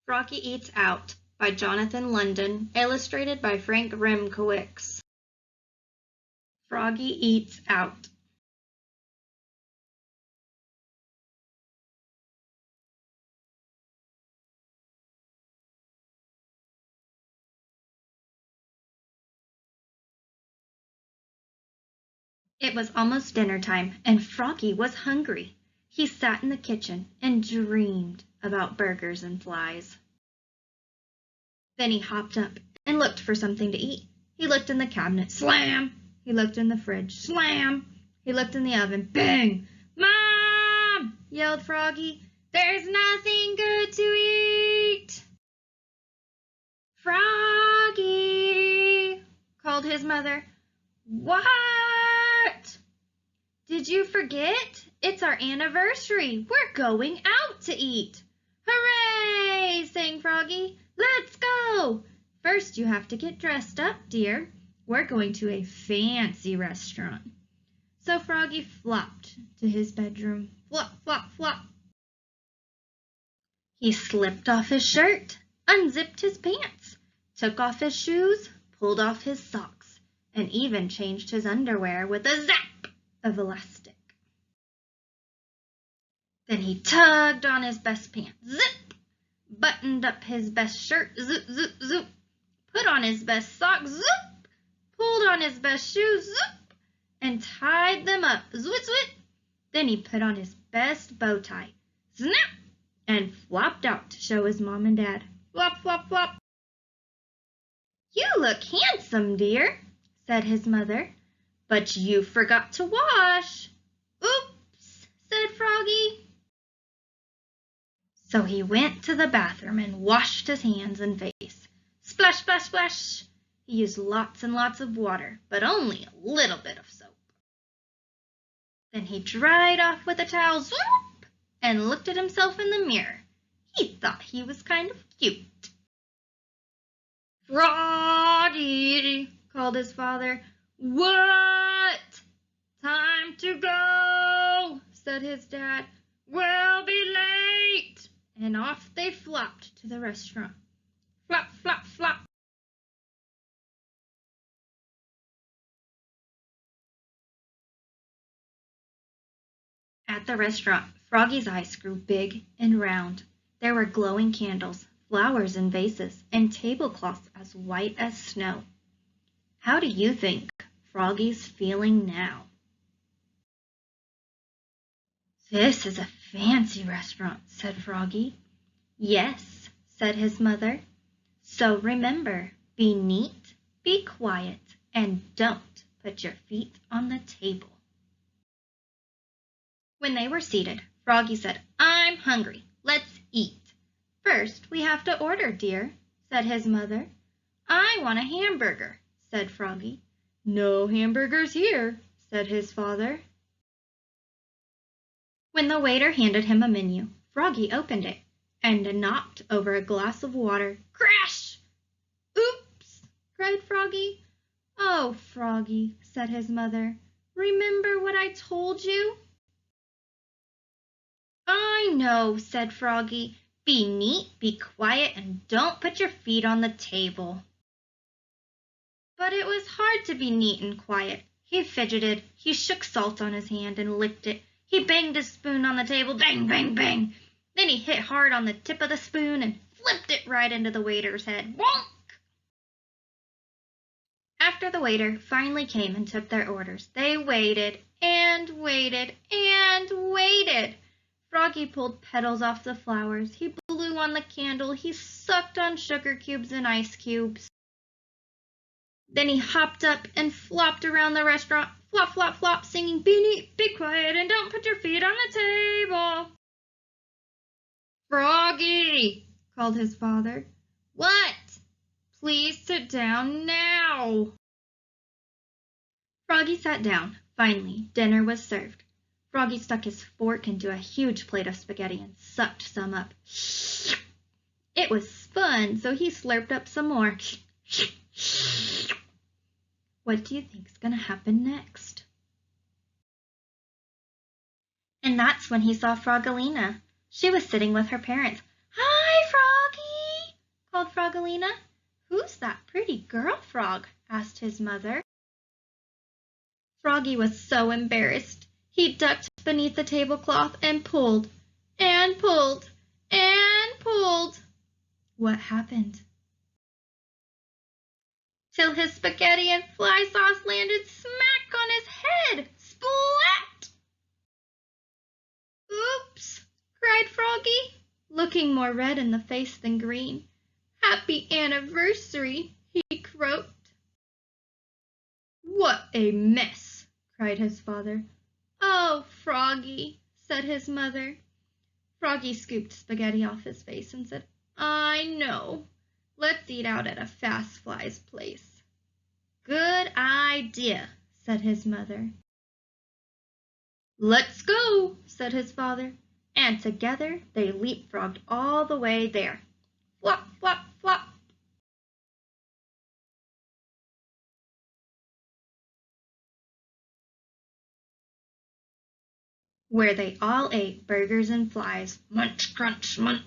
Froggy Eats Out by Jonathan London, illustrated by Frank Rimkowicz. Froggy Eats Out. It was almost dinner time, and Froggy was hungry. He sat in the kitchen and dreamed about burgers and flies. Then he hopped up and looked for something to eat. He looked in the cabinet, slam! He looked in the fridge, slam! He looked in the oven, bang! "Mom!" yelled Froggy. "There's nothing good to eat!" "Froggy!" called his mother. "What?" "Did you forget? It's our anniversary. We're going out to eat." "Hooray!" sang Froggy. "Let's go. First you have to get dressed up, dear. We're going to a fancy restaurant." So Froggy flopped to his bedroom. Flop, flop, flop. He slipped off his shirt, unzipped his pants, took off his shoes, pulled off his socks, and even changed his underwear with a zap of elastic. Then he tugged on his best pants, zip, buttoned up his best shirt, zoop, zoop, zoop, put on his best socks, zoop, pulled on his best shoes, zoop, and tied them up, zwit, zwit. Then he put on his best bow tie, snap, and flopped out to show his mom and dad. Flop, flop, flop. "You look handsome, dear," said his mother, "but you forgot to wash." "Oops," said Froggy. So he went to the bathroom and washed his hands and face. Splash, splash, splash. He used lots and lots of water, but only a little bit of soap. Then he dried off with a towel, swoop, and looked at himself in the mirror. He thought he was kind of cute. "Froggy!" called his father. "What?" "Time to go," said his dad. "We'll be late." And off they flopped to the restaurant. Flop, flop, flop. At the restaurant, Froggy's eyes grew big and round. There were glowing candles, flowers in vases, and tablecloths as white as snow. How do you think Froggy's feeling now? "This is a fancy restaurant," said Froggy. "Yes," said his mother. "So remember, be neat, be quiet, and don't put your feet on the table." When they were seated, Froggy said, "I'm hungry. Let's eat." "First, we have to order, dear," said his mother. "I want a hamburger," said Froggy. "No hamburgers here," said his father. When the waiter handed him a menu, Froggy opened it and knocked over a glass of water. Crash! "Oops!" cried Froggy. "Oh, Froggy," said his mother, "remember what I told you?" "I know," said Froggy. "Be neat, be quiet, and don't put your feet on the table." But it was hard to be neat and quiet. He fidgeted, he shook salt on his hand and licked it. He banged his spoon on the table, bang, bang, bang. Then he hit hard on the tip of the spoon and flipped it right into the waiter's head. Wonk! After the waiter finally came and took their orders, they waited and waited and waited. Froggy pulled petals off the flowers. He blew on the candle. He sucked on sugar cubes and ice cubes. Then he hopped up and flopped around the restaurant, flop, flop, flop, singing, "Be neat, be quiet, and don't put your feet on the table." "Froggy!" called his father. "What?" "Please sit down now." Froggy sat down. Finally, dinner was served. Froggy stuck his fork into a huge plate of spaghetti and sucked some up. It was fun, so he slurped up some more. What do you think's going to happen next? And that's when he saw Frogalina. She was sitting with her parents. "Hi, Froggy," Froggalina. "Who's that pretty girl frog?" asked his mother. Froggy was so embarrassed. He ducked beneath the tablecloth and pulled, and pulled, and pulled. What happened? Till his spaghetti and fly sauce landed smack on his head. Splat! "Oops!" cried Froggy, looking more red in the face than green. "Happy anniversary!" he croaked. "What a mess!" cried his father. "Oh, Froggy," said his mother. Froggy scooped spaghetti off his face and said, "I know. Let's eat out at a Fast Fly's place." "Good idea," said his mother. "Let's go," said his father, and together they leapfrogged all the way there. Flop, flop, flop. Where they all ate burgers and flies. Munch, crunch, munch.